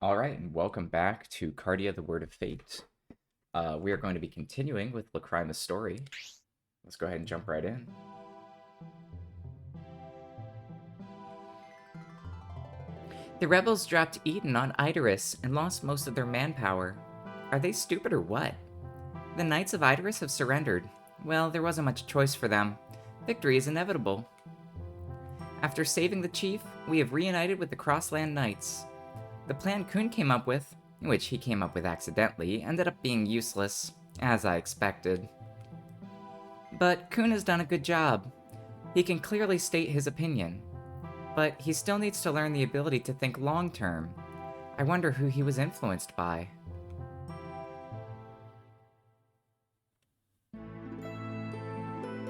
All right, and welcome back to Kartia, the Word of Fate. We are going to be continuing with Lacrima's story. Let's go ahead and jump right in. The rebels dropped Eden on Idaris and lost most of their manpower. Are they stupid or what? The Knights of Idaris have surrendered. Well, there wasn't much choice for them. Victory is inevitable. After saving the chief, we have reunited with the Crossland Knights. The plan Kuhn came up with, which he came up with accidentally, ended up being useless, as I expected. But Kuhn has done a good job. He can clearly state his opinion. But he still needs to learn the ability to think long-term. I wonder who he was influenced by.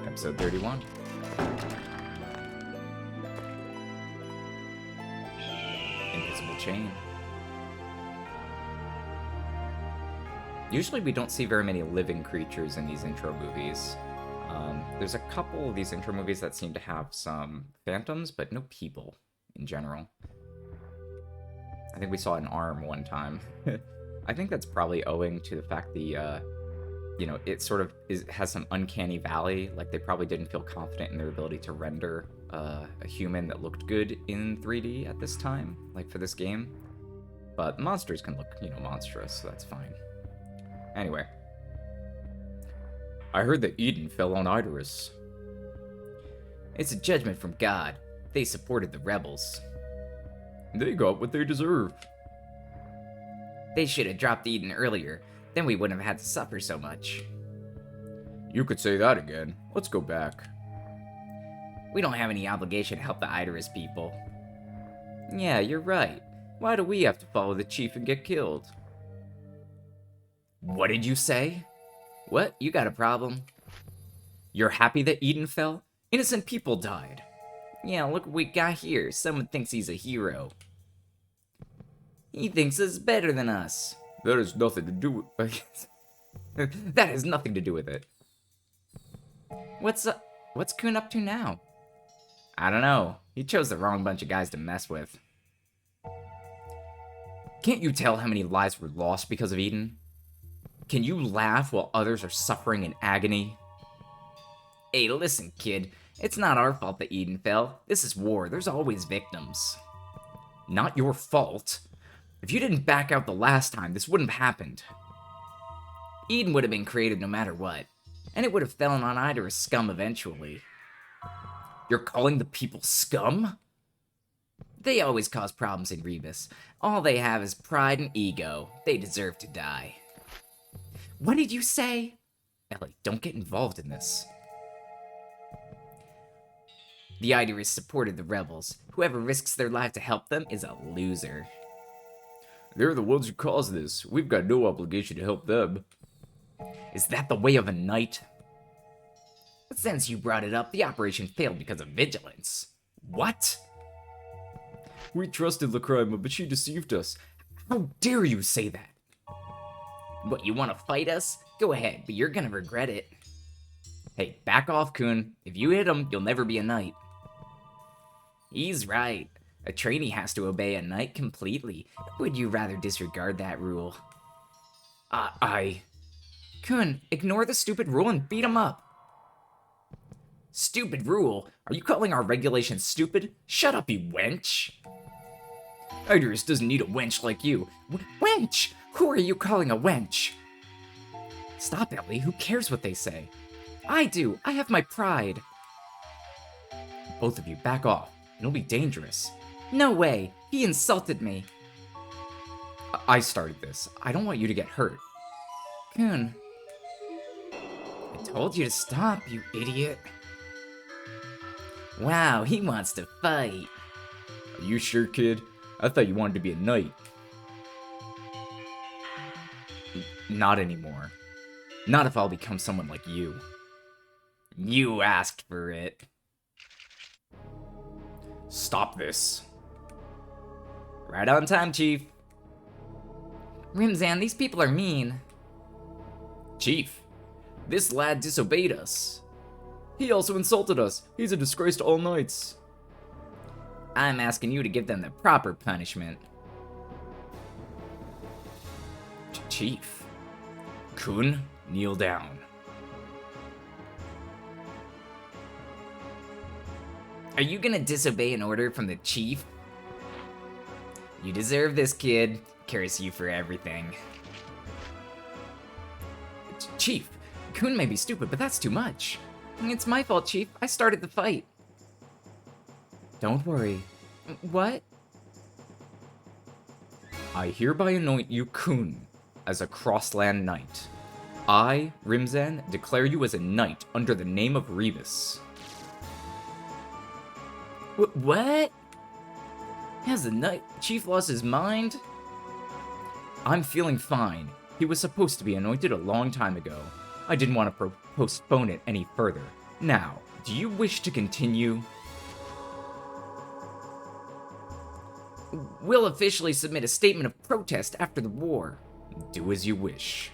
Episode 31. Invisible Chain. Usually we don't see very many living creatures in these intro movies. There's a couple of these intro movies that seem to have some phantoms, but no people in general. I think we saw an arm one time. I think that's probably owing to the fact it sort of has some uncanny valley. Like they probably didn't feel confident in their ability to render a human that looked good in 3D at this time, like for this game. But monsters can look, monstrous, so that's fine. Anyway. I heard that Eden fell on Idaris. It's a judgment from God. They supported the rebels. They got what they deserve. They should have dropped Eden earlier. Then we wouldn't have had to suffer so much. You could say that again. Let's go back. We don't have any obligation to help the Idaris people. Yeah, you're right. Why do we have to follow the chief and get killed? What did you say? What? You got a problem? You're happy that Eden fell? Innocent people died. Yeah, look what we got here. Someone thinks he's a hero. He thinks it's better than us. That has nothing to do with That has nothing to do with it. What's Kuhn up to now? I don't know. He chose the wrong bunch of guys to mess with. Can't you tell how many lives were lost because of Eden? Can you laugh while others are suffering in agony? Hey, listen, kid. It's not our fault that Eden fell. This is war. There's always victims. Not your fault. If you didn't back out the last time, this wouldn't have happened. Eden would have been created no matter what. And it would have fallen on Idaris scum eventually. You're calling the people scum? They always cause problems in Rebus. All they have is pride and ego. They deserve to die. What did you say? Ellie, don't get involved in this. The Idaris supported the rebels. Whoever risks their life to help them is a loser. They're the ones who caused this. We've got no obligation to help them. Is that the way of a knight? Since you brought it up, the operation failed because of vigilance. What? We trusted Lacrima, but she deceived us. How dare you say that? What, you want to fight us? Go ahead, but you're gonna regret it. Hey, back off, Kuhn. If you hit him, you'll never be a knight. He's right. A trainee has to obey a knight completely. Would you rather disregard that rule? Kuhn, ignore the stupid rule and beat him up. Stupid rule? Are you calling our regulations stupid? Shut up, you wench. Idaris doesn't need a wench like you. Wench? Who are you calling a wench? Stop, Ellie. Who cares what they say? I do. I have my pride. Both of you, back off. It'll be dangerous. No way. He insulted me. I started this. I don't want you to get hurt. Kuhn. I told you to stop, you idiot. Wow, he wants to fight. Are you sure, kid? I thought you wanted to be a knight. Not anymore. Not if I'll become someone like you. You asked for it. Stop this. Right on time, Chief. Rimzan, these people are mean. Chief, this lad disobeyed us. He also insulted us. He's a disgrace to all knights. I'm asking you to give them the proper punishment. Chief. Kun, kneel down. Are you gonna disobey an order from the chief? You deserve this, kid. Curse you for everything. Chief, Kun may be stupid, but that's too much. It's my fault, Chief. I started the fight. Don't worry. What? I hereby anoint you Kun as a Crossland Knight. I, Rimzan, declare you as a knight under the name of Rebus. What? Has the Night Chief lost his mind? I'm feeling fine. He was supposed to be anointed a long time ago. I didn't want to postpone it any further. Now, do you wish to continue? We'll officially submit a statement of protest after the war. Do as you wish.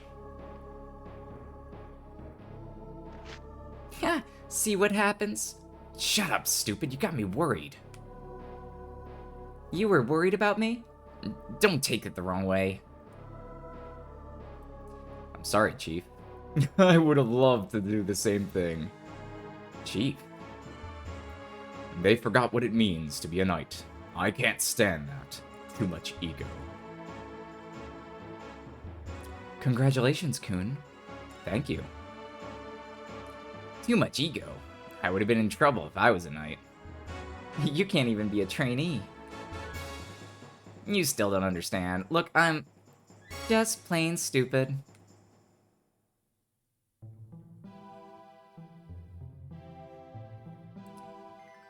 Yeah, see what happens? Shut up, stupid. You got me worried. You were worried about me? Don't take it the wrong way. I'm sorry, Chief. I would have loved to do the same thing. Chief. They forgot what it means to be a knight. I can't stand that. Too much ego. Congratulations, Kun. Thank you. Too much ego. I would have been in trouble if I was a knight. You can't even be a trainee. You still don't understand. Look, I'm just plain stupid.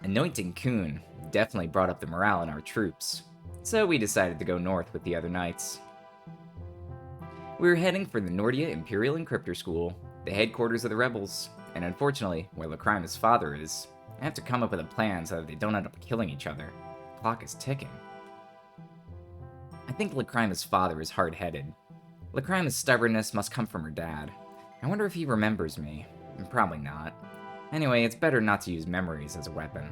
Anointing Kun definitely brought up the morale in our troops, so we decided to go north with the other knights. We were heading for the Nordia Imperial Encryptor School, the headquarters of the rebels, and unfortunately, where Lacrima's father is, I have to come up with a plan so that they don't end up killing each other. The clock is ticking. I think Lacrima's father is hard-headed. Lacrima's stubbornness must come from her dad. I wonder if he remembers me. Probably not. Anyway, it's better not to use memories as a weapon.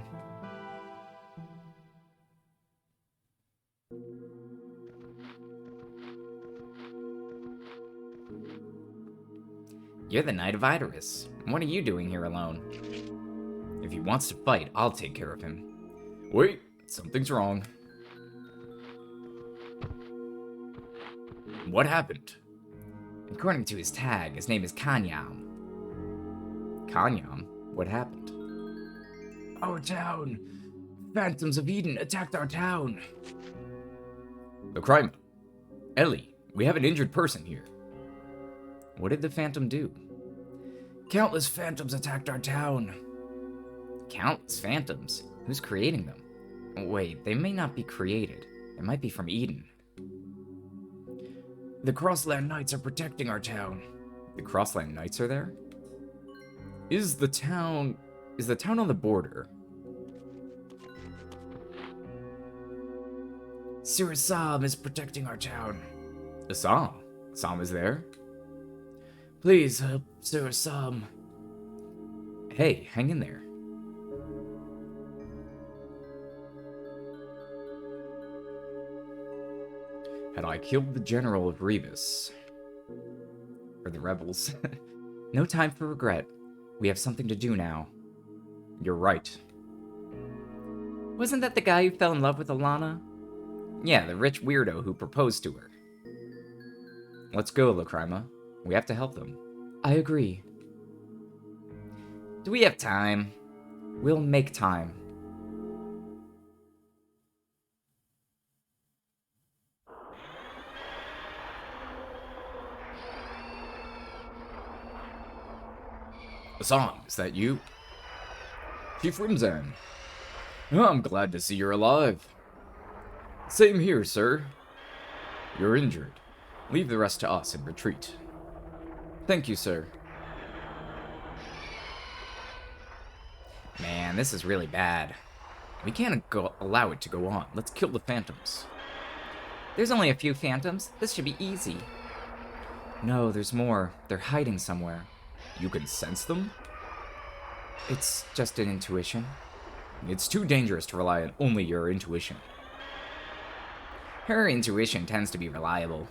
You're the Knight of Idris. What are you doing here alone? If he wants to fight, I'll take care of him. Wait, something's wrong. What happened? According to his tag, his name is Kanyam. Kanyam? What happened? Our town! Phantoms of Eden attacked our town! The crime. Ellie, we have an injured person here. What did the Phantom do? Countless Phantoms attacked our town. Countless Phantoms? Who's creating them? Wait, they may not be created. They might be from Eden. The Crossland Knights are protecting our town. The Crossland Knights are there? Is the town on the border? Sir Assam is protecting our town. Assam? Assam is there? Please help Sir Assam. Hey, hang in there. Had I killed the general of Rebus, or the rebels, no time for regret. We have something to do now. You're right. Wasn't that the guy who fell in love with Alana? Yeah, the rich weirdo who proposed to her. Let's go, Lacrima. We have to help them. I agree. Do we have time? We'll make time. Assam, is that you? Chief Rimzan. Oh, I'm glad to see you're alive. Same here, sir. You're injured. Leave the rest to us and retreat. Thank you, sir. Man, this is really bad. We can't allow it to go on. Let's kill the Phantoms. There's only a few Phantoms. This should be easy. No, there's more. They're hiding somewhere. You can sense them? It's just an intuition. It's too dangerous to rely on only your intuition. Her intuition tends to be reliable.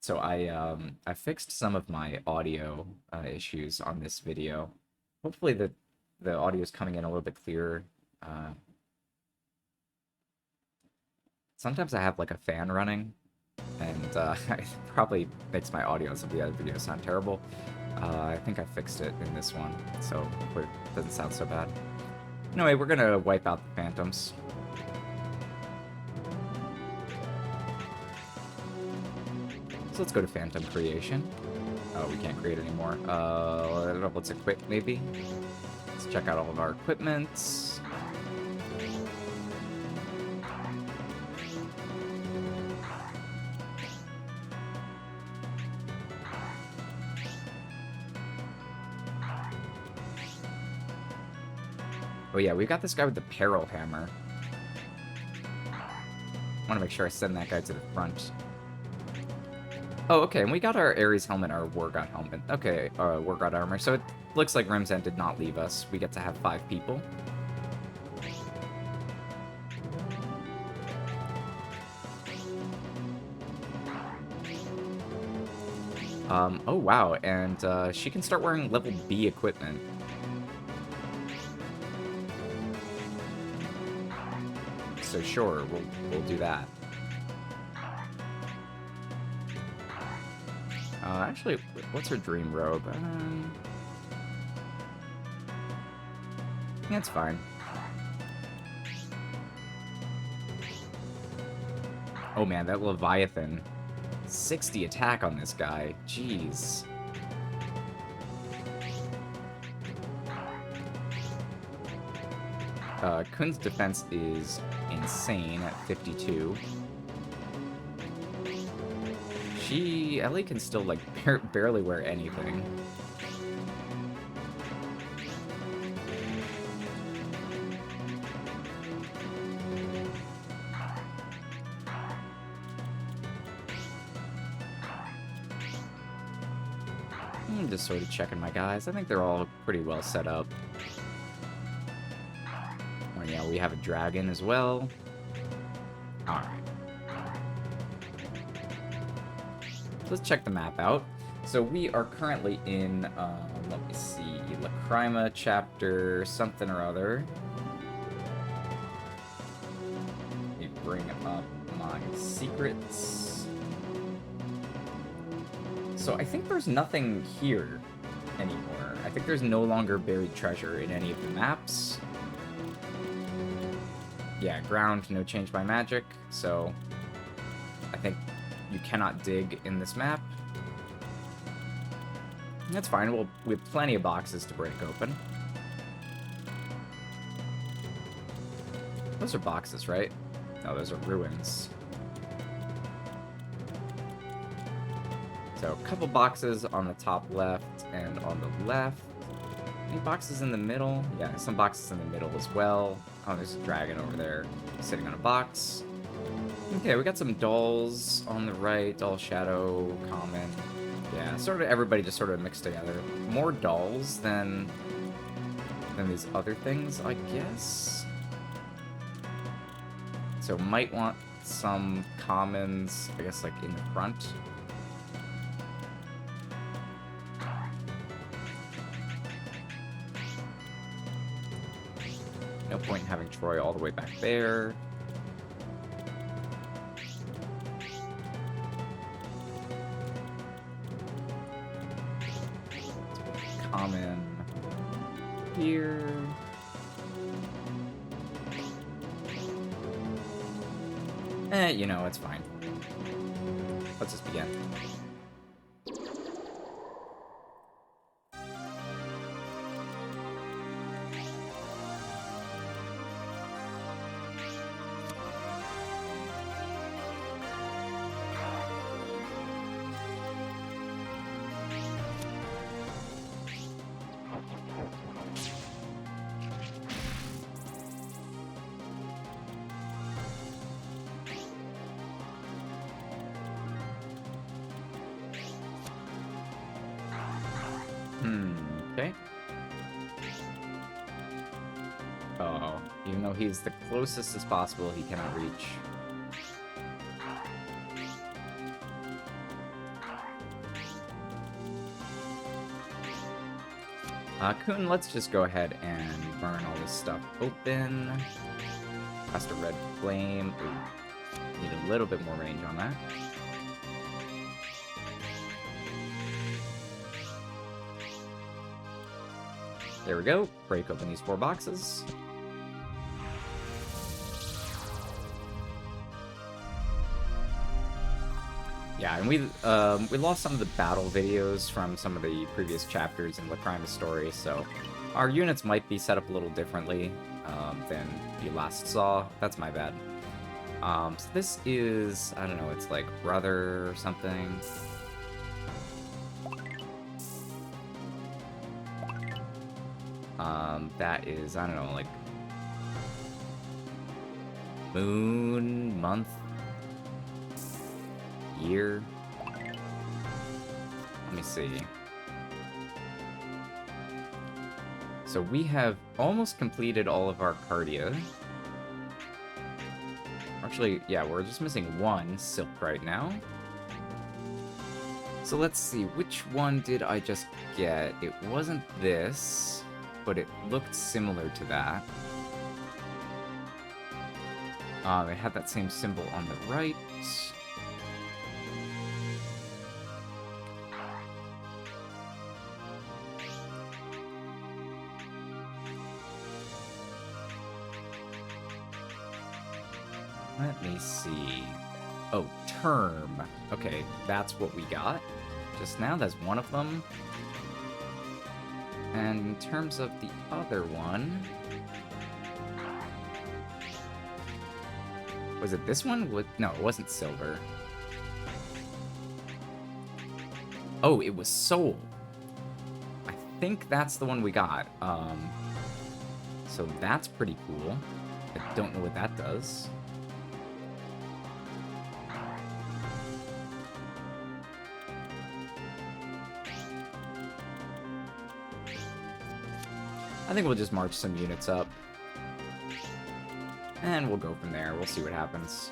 So I fixed some of my audio issues on this video. Hopefully the audio is coming in a little bit clearer. Uh, Sometimes I have like a fan running, and it probably makes my audio on some of the other videos sound terrible. I think I fixed it in this one, so hopefully it doesn't sound so bad. Anyway, we're gonna wipe out the phantoms. So let's go to Phantom Creation. Oh, we can't create anymore. Let's equip, maybe? Let's check out all of our equipments. Oh yeah, we got this guy with the Peril Hammer. I want to make sure I send that guy to the front. Oh, okay, and we got our Ares helmet, our War God helmet. Okay, War God armor. So it looks like Rim's End did not leave us. We get to have 5 people. Oh wow, and she can start wearing level B equipment. So sure, we'll do that. Actually, what's her dream robe? Yeah, it's fine. Oh man, that Leviathan. 60 attack on this guy. Jeez. Kun's defense is insane at 52. Ellie can still, like, barely wear anything. I'm just sort of checking my guys. I think they're all pretty well set up. Oh yeah, we have a dragon as well. Alright. Let's check the map out. So we are currently in, let me see, Lacrima chapter something or other. Let me bring up my secrets. So I think there's nothing here anymore. I think there's no longer buried treasure in any of the maps. Yeah, ground, no change by magic, so I think you cannot dig in this map. That's fine, we have plenty of boxes to break open. Those are boxes, right? No, those are ruins. So, a couple boxes on the top left and on the left. Any boxes in the middle? Yeah, some boxes in the middle as well. Oh, there's a dragon over there sitting on a box. Okay, we got some dolls on the right, doll shadow, common. Yeah, sort of everybody just sort of mixed together. More dolls than these other things, I guess. So might want some commons, I guess, like in the front. No point in having Troy all the way back there. Common here. You know, it's fine. Let's just begin. Okay. Oh, even though he's the closest as possible, he cannot reach. Kun, let's just go ahead and burn all this stuff open. Cast a red flame. Ooh, need a little bit more range on that. There we go. Break open these 4 boxes. Yeah, and we lost some of the battle videos from some of the previous chapters in Lacrima's story, so our units might be set up a little differently than you last saw. That's my bad. So this is, I don't know, it's like brother or something. That is, I don't know, like moon, month, year. Let me see. So we have almost completed all of our Kartia. Actually, yeah, we're just missing 1 silk right now. So let's see, which one did I just get? It wasn't this, but it looked similar to that. It had that same symbol on the right. Let me see. Oh, term. Okay, that's what we got just now. That's one of them. And in terms of the other one... Was it this one? No, it wasn't silver. Oh, it was soul. I think that's the one we got. So that's pretty cool. I don't know what that does. I think we'll just march some units up. And we'll go from there. We'll see what happens.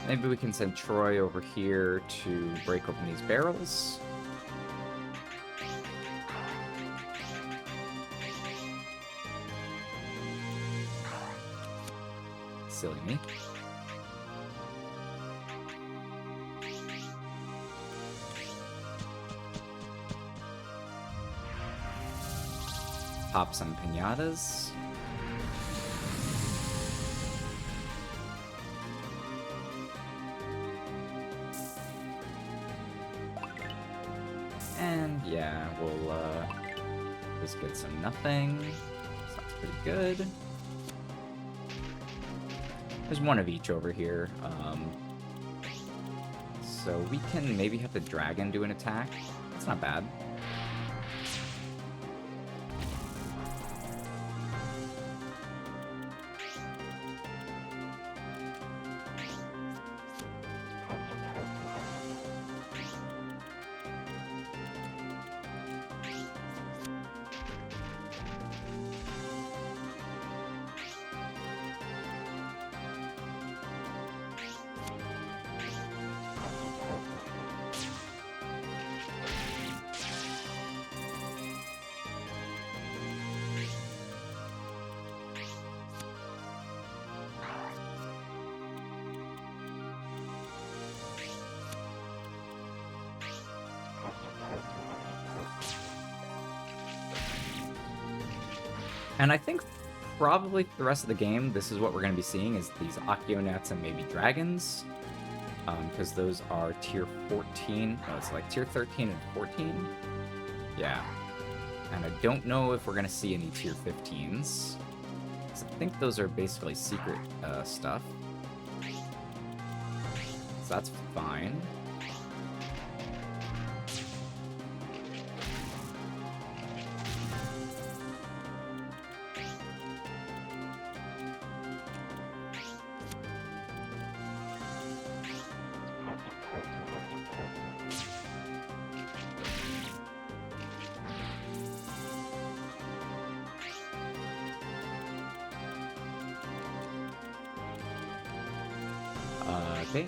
Maybe we can send Troy over here to break open these barrels. Silly me. Pop some piñatas. And yeah, we'll just get some nothing. Sounds pretty good. There's one of each over here. So we can maybe have the dragon do an attack. That's not bad. And I think probably for the rest of the game, this is what we're going to be seeing, is these Akionets and maybe dragons. Because those are tier 14. Oh, it's like tier 13 and 14. Yeah. And I don't know if we're going to see any tier 15s. So I think those are basically secret stuff. So that's fine. Okay.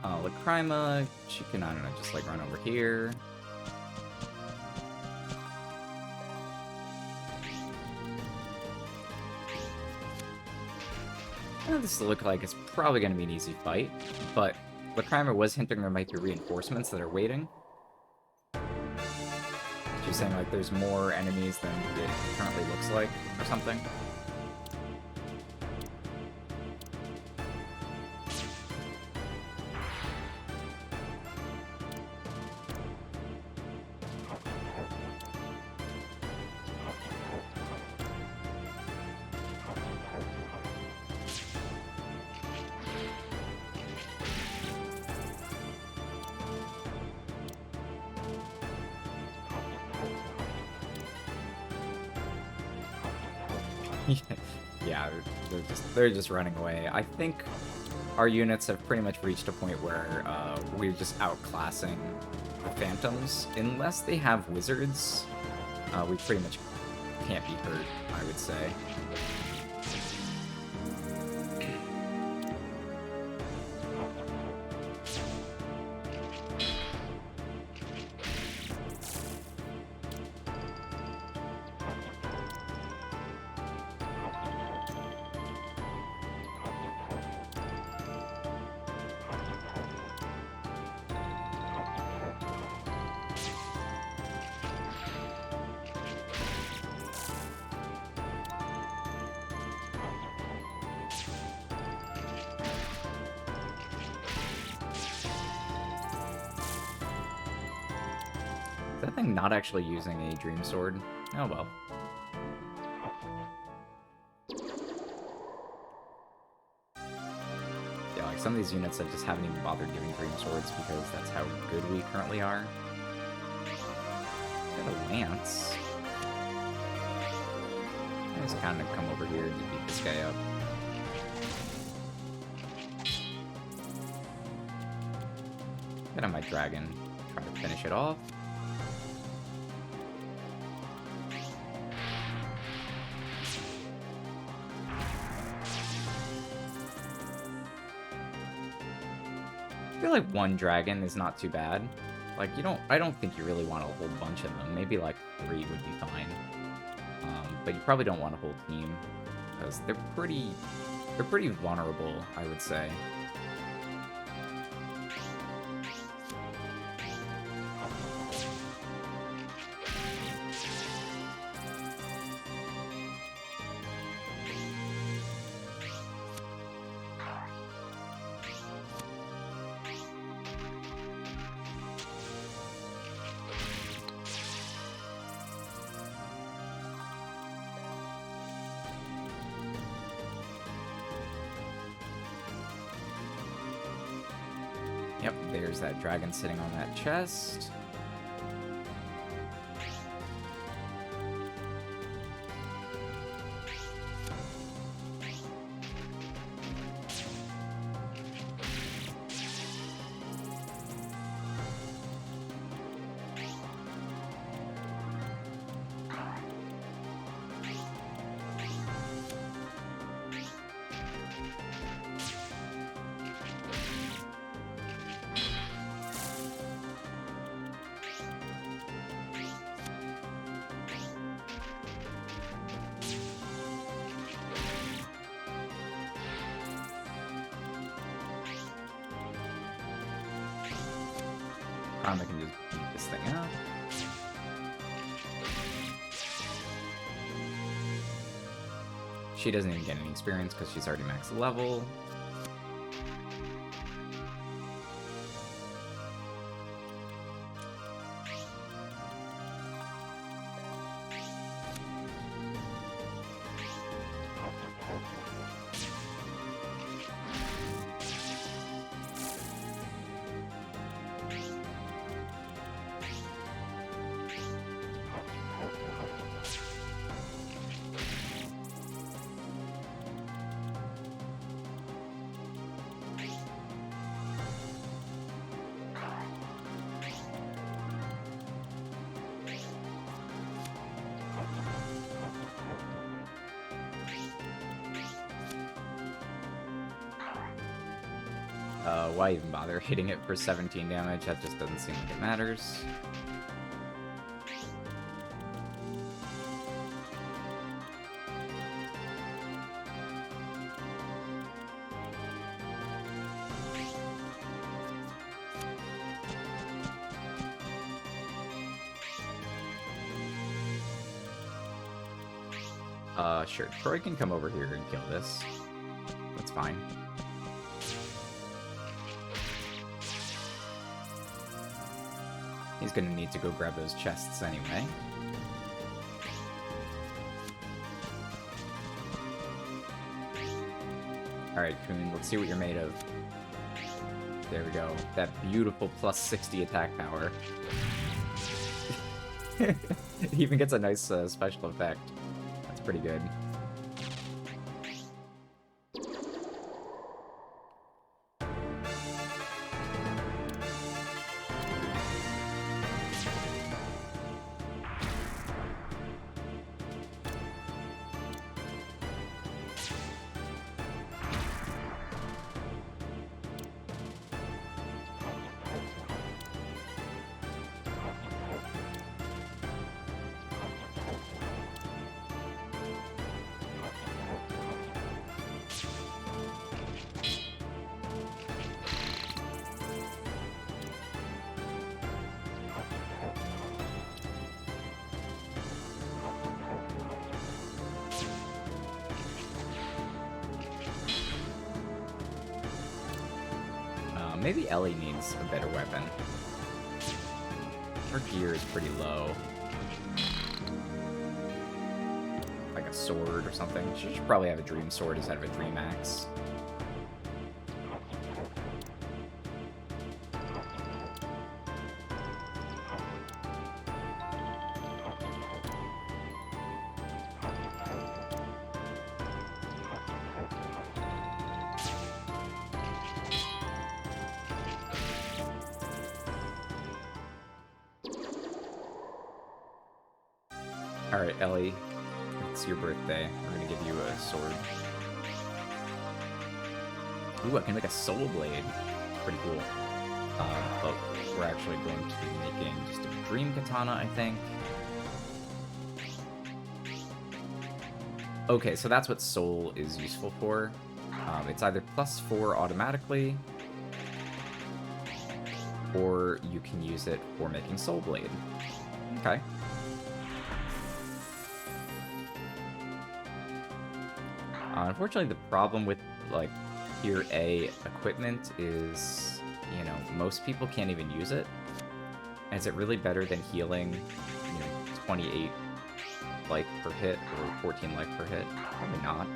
Lacrima, she can, I don't know, just like run over here. This looks like it's probably going to be an easy fight, but Lacrima was hinting there might be reinforcements that are waiting. She's saying, like, there's more enemies than it currently looks like, or something. Yeah, they're just running away. I think our units have pretty much reached a point where we're just outclassing the Phantoms. Unless they have wizards, we pretty much can't be hurt, I would say. Is that thing not actually using a Dream Sword? Oh well. Yeah, like some of these units I just haven't even bothered giving Dream Swords because that's how good we currently are. Got a Lance. I just kind of come over here to beat this guy up. Get on my dragon, try to finish it off. I feel like one dragon is not too bad. Like, I don't think you really want a whole bunch of them. Maybe like 3 would be fine. But you probably don't want a whole team, because they're pretty vulnerable, I would say. Yep, there's that dragon sitting on that chest. I can just beat this thing up. She doesn't even get any experience because she's already max level. Why even bother hitting it for 17 damage? That just doesn't seem like it matters. Sure. Troy can come over here and kill this. That's fine. He's gonna need to go grab those chests anyway. Alright, Kun, let's see what you're made of. There we go. That beautiful plus 60 attack power. He even gets a nice special effect. That's pretty good. Maybe Ellie needs a better weapon. Her gear is pretty low. Like a sword or something. She should probably have a dream sword instead of a dream axe. Alright, Ellie, it's your birthday. We're gonna give you a sword. Ooh, I can make a soul blade. Pretty cool. But we're actually going to be making just a dream katana, I think. Okay, so that's what soul is useful for. It's either +4 automatically, or you can use it for making soul blade. Okay. Unfortunately, the problem with, like, Tier A equipment is, you know, most people can't even use it. Is it really better than healing, you know, 28 life per hit or 14 life per hit? Probably not.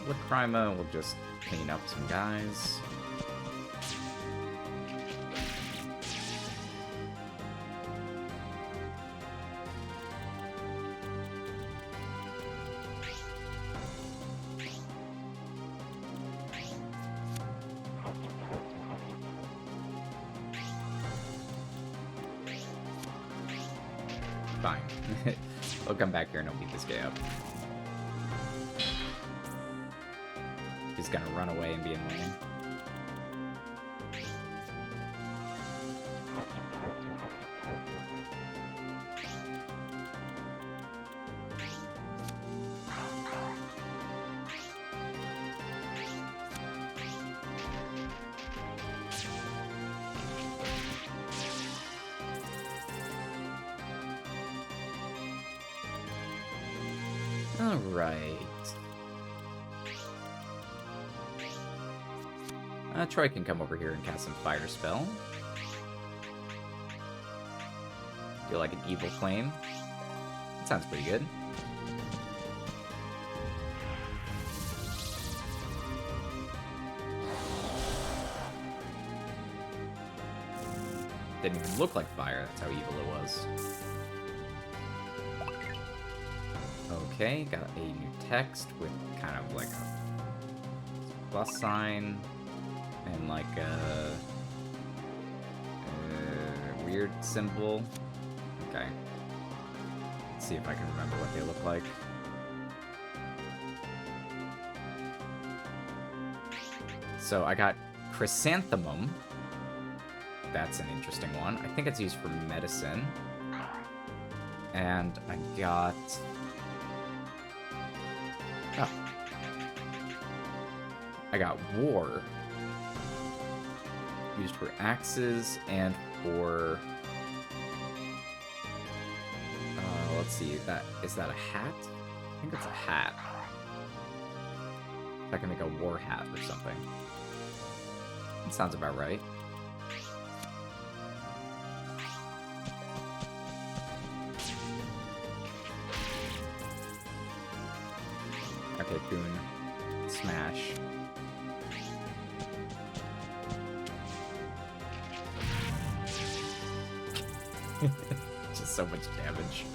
Lacrima will just clean up some guys. fine. We'll come back here and he'll beat this guy up. He's gonna run away and be annoying. Alright. Troy can come over here and cast some fire spell. Do like an evil flame. That sounds pretty good. Didn't even look like fire, that's how evil it was. Okay, got a new text with kind of like a plus sign and like a weird symbol. Okay. Let's see if I can remember what they look like. So I got chrysanthemum. That's an interesting one. I think it's used for medicine. And I got... Oh. I got war. Used for axes and for... let's see, is that a hat? I think it's a hat. I can make a war hat or something. That sounds about right. Okay, Goon. Smash. Just so much damage.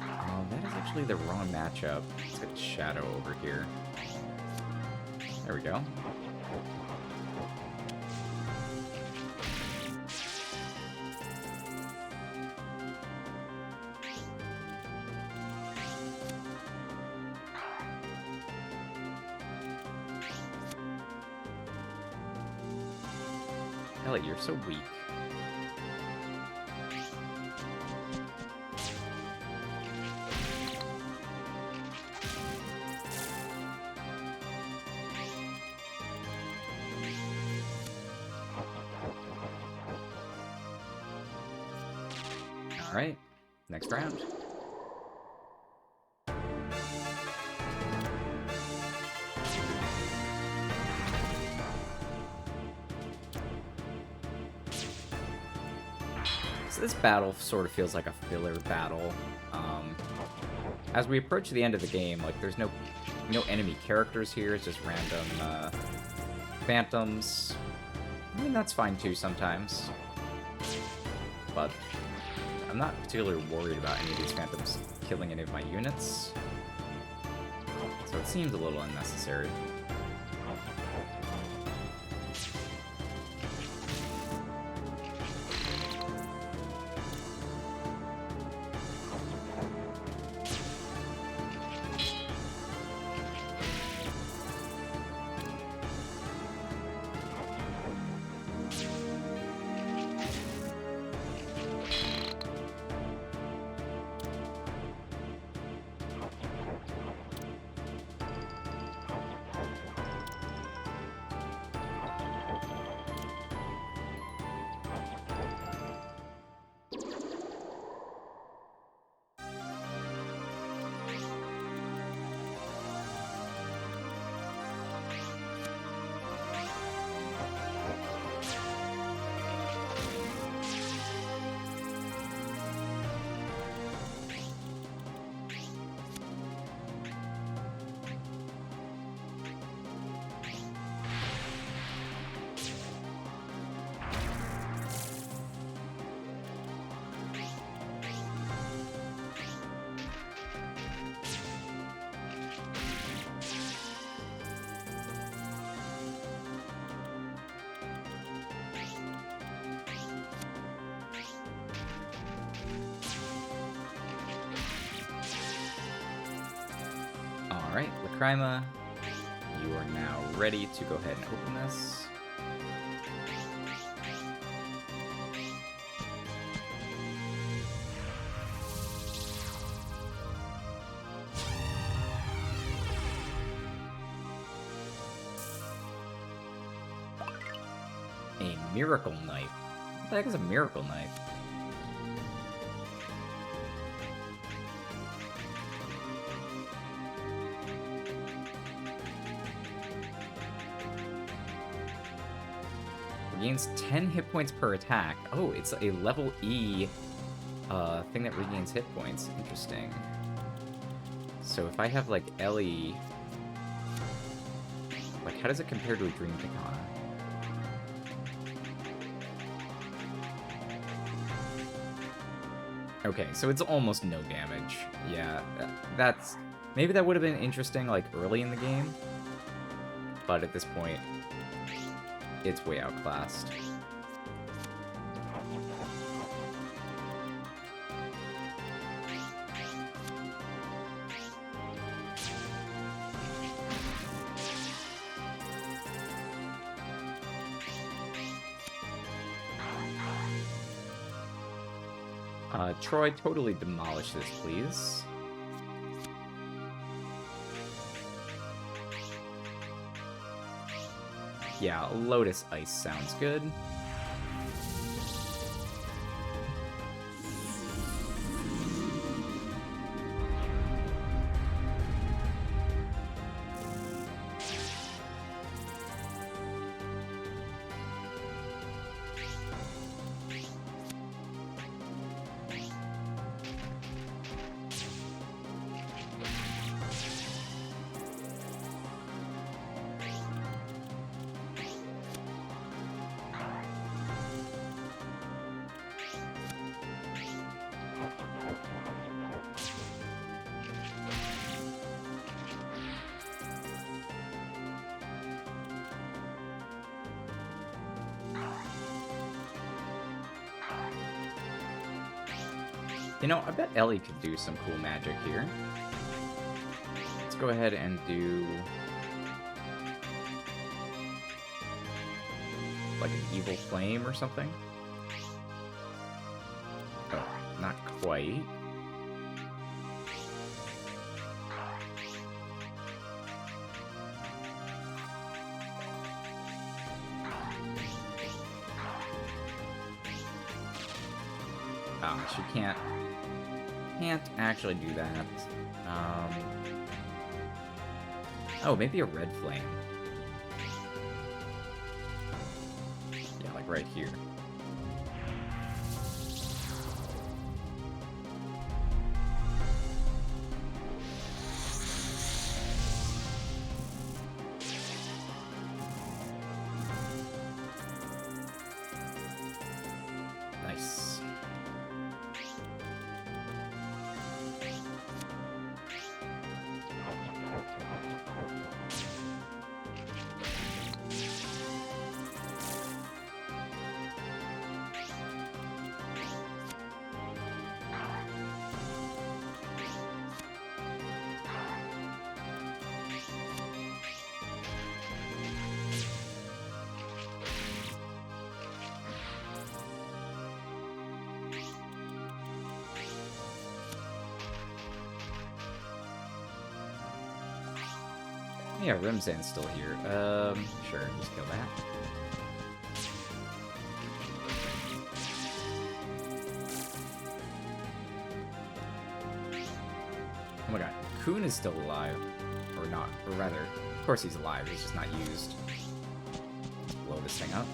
Oh, that is actually the wrong matchup. Let's get Shadow over here. There we go. Ellie, you're so weak. Alright, next round. So this battle sort of feels like a filler battle. As we approach the end of the game, like there's no enemy characters here. It's just random phantoms. I mean, that's fine too sometimes. But I'm not particularly worried about any of these phantoms killing any of my units. So it seems a little unnecessary. Alright, Lacrima, you are now ready to go ahead and open this. A Miracle Knife. What the heck is a Miracle Knife? Regains 10 hit points per attack. Oh, it's a level E thing that regains hit points. Interesting. So if I have, like, Ellie... Like, how does it compare to a Dream Katana? Okay, so it's almost no damage. Yeah, that's... Maybe that would have been interesting, like, early in the game. But at this point, it's way outclassed. Troy, totally demolish this, please. Yeah, Lotus Ice sounds good. You know, I bet Ellie could do some cool magic here. Let's go ahead and do... like an evil flame or something? Oh, not quite. Ah, she can't actually do that. Oh, maybe a red flame. Yeah, like right here. Nice. Yeah, Rimzan's still here. Sure, just kill that. Oh my god, Kun is still alive. Or not, or rather, of course he's alive, he's just not used. Let's blow this thing up.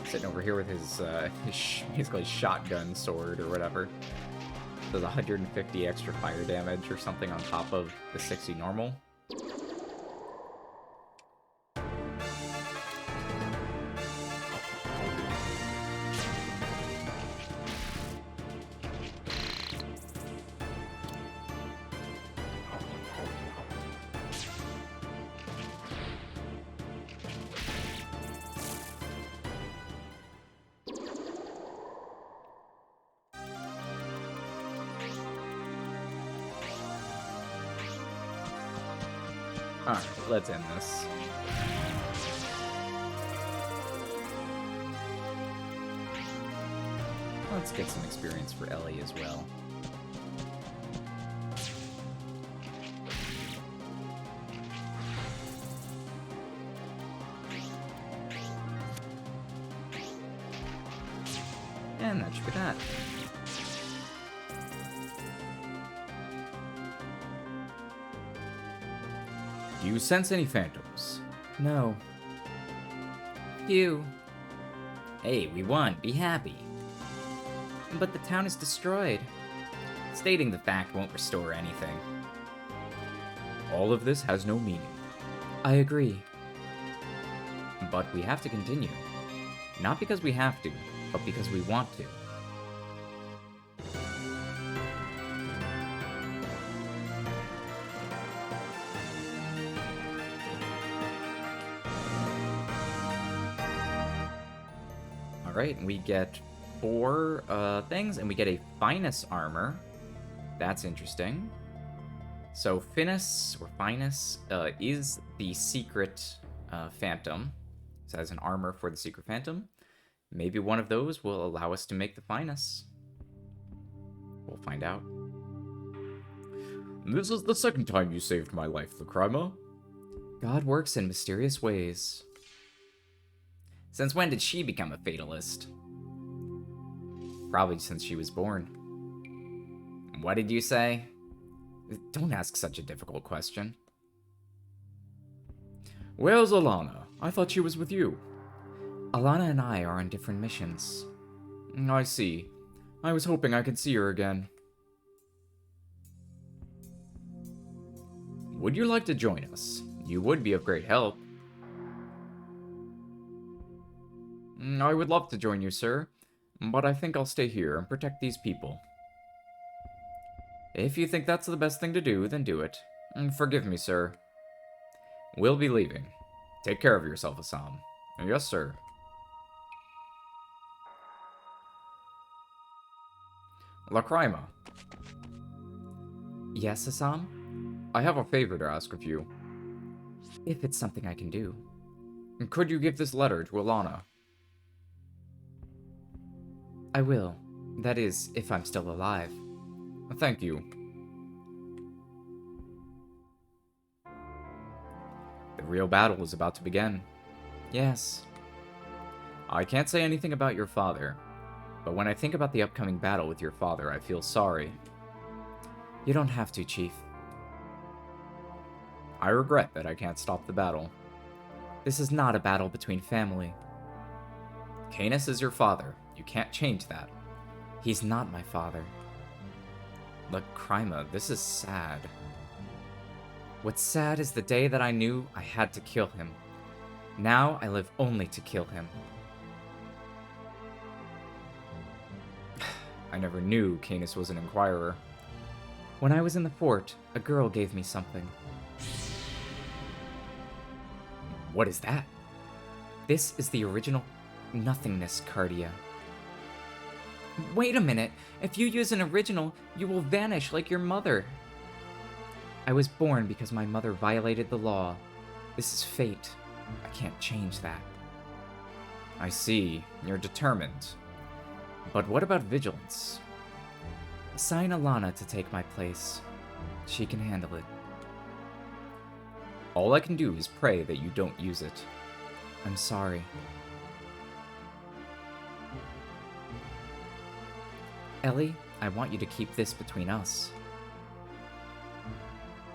Sitting over here with his basically shotgun sword or whatever. Does 150 extra fire damage or something on top of the 60 normal. Alright, let's end this. Let's get some experience for Ellie as well. And that should be that. Do you sense any phantoms? No. Phew. Hey, we won. Be happy. But the town is destroyed. Stating the fact won't restore anything. All of this has no meaning. I agree. But we have to continue. Not because we have to, but because we want to. Alright, we get 4 things, and we get a Finus armor. That's interesting. So Finus, or Finus, is the secret phantom. So as an armor for the secret phantom. Maybe one of those will allow us to make the Finus. We'll find out. This is the second time you saved my life, Lacrima. God works in mysterious ways. Since when did she become a fatalist? Probably since she was born. What did you say? Don't ask such a difficult question. Where's Alana? I thought she was with you. Alana and I are on different missions. I see. I was hoping I could see her again. Would you like to join us? You would be of great help. I would love to join you, sir, but I think I'll stay here and protect these people. If you think that's the best thing to do, then do it. Forgive me, sir. We'll be leaving. Take care of yourself, Assam. Yes, sir. Lacrima. Yes, Assam? I have a favor to ask of you. If it's something I can do. Could you give this letter to Alana? I will. That is, if I'm still alive. Thank you. The real battle is about to begin. Yes. I can't say anything about your father, but when I think about the upcoming battle with your father, I feel sorry. You don't have to, Chief. I regret that I can't stop the battle. This is not a battle between family. Canis is your father. You can't change that. He's not my father. Lacrima, this is sad. What's sad is the day that I knew I had to kill him. Now I live only to kill him. I never knew Canis was an inquirer. When I was in the fort, a girl gave me something. What is that? This is the original nothingness, Kartia. Wait a minute. If you use an original, you will vanish like your mother. I was born because my mother violated the law. This is fate. I can't change that. I see. You're determined. But what about vigilance? Assign Alana to take my place. She can handle it. All I can do is pray that you don't use it. I'm sorry. Ellie, I want you to keep this between us.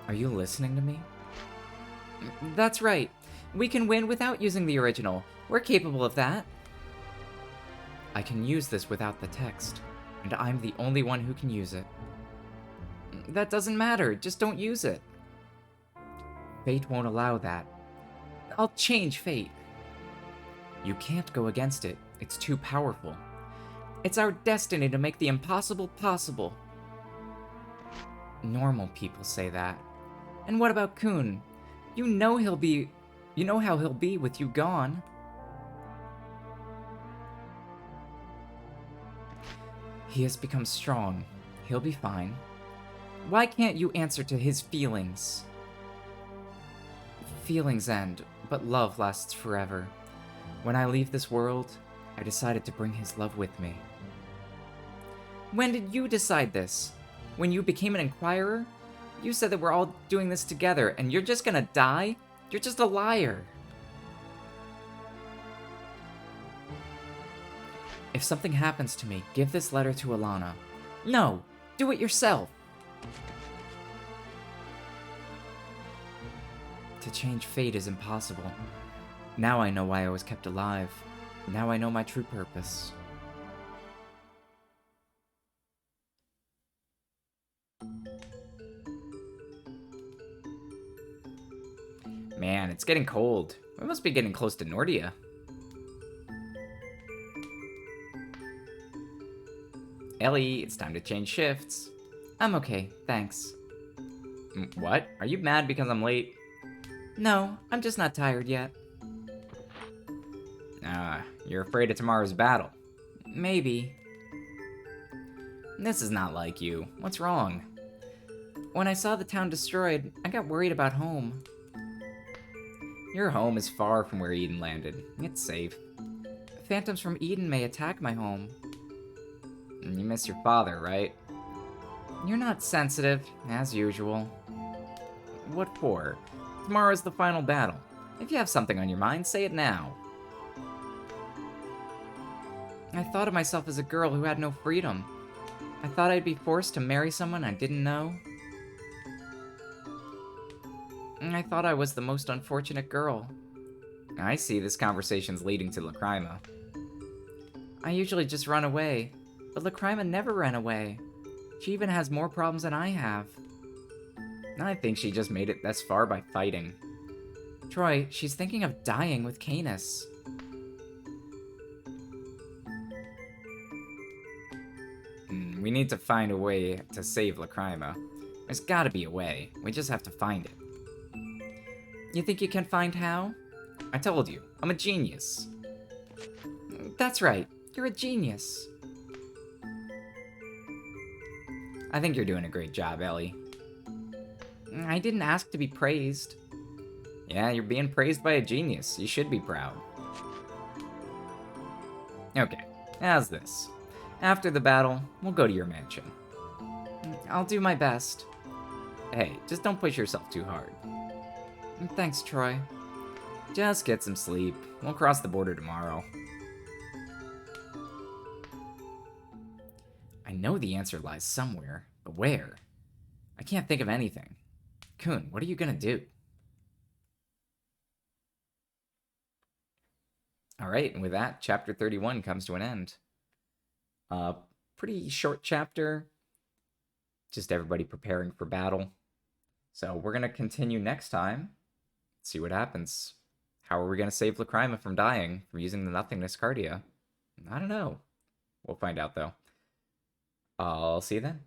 Are you listening to me? That's right. We can win without using the original. We're capable of that. I can use this without the text, and I'm the only one who can use it. That doesn't matter. Just don't use it. Fate won't allow that. I'll change fate. You can't go against it. It's too powerful. It's our destiny to make the impossible possible. Normal people say that. And what about Kun? You know how he'll be with you gone. He has become strong. He'll be fine. Why can't you answer to his feelings? Feelings end, but love lasts forever. When I leave this world, I decided to bring his love with me. When did you decide this? When you became an Inquirer? You said that we're all doing this together, and you're just gonna die? You're just a liar. If something happens to me, give this letter to Alana. No, do it yourself. To change fate is impossible. Now I know why I was kept alive. Now I know my true purpose. Man, it's getting cold. We must be getting close to Nordia. Ellie, it's time to change shifts. I'm okay, thanks. What? Are you mad because I'm late? No, I'm just not tired yet. You're afraid of tomorrow's battle. Maybe. This is not like you. What's wrong? When I saw the town destroyed, I got worried about home. Your home is far from where Eden landed. It's safe. Phantoms from Eden may attack my home. You miss your father, right? You're not sensitive, as usual. What for? Tomorrow's the final battle. If you have something on your mind, say it now. I thought of myself as a girl who had no freedom. I thought I'd be forced to marry someone I didn't know. I thought I was the most unfortunate girl. I see this conversation's leading to Lacrima. I usually just run away, but Lacrima never ran away. She even has more problems than I have. I think she just made it this far by fighting. Troy, she's thinking of dying with Canis. We need to find a way to save Lacrima. There's gotta be a way. We just have to find it. You think you can find how? I told you, I'm a genius. That's right, you're a genius. I think you're doing a great job, Ellie. I didn't ask to be praised. Yeah, you're being praised by a genius. You should be proud. Okay, how's this? After the battle, we'll go to your mansion. I'll do my best. Hey, just don't push yourself too hard. Thanks, Troy. Just get some sleep. We'll cross the border tomorrow. I know the answer lies somewhere, but where? I can't think of anything. Kun, what are you gonna do? Alright, and with that, chapter 31 comes to an end. Pretty short chapter. Just everybody preparing for battle. So we're gonna continue next time. See what happens. How are we gonna save Lacrima from dying from using the nothingness Kartia? I don't know. We'll find out though. I'll see you then.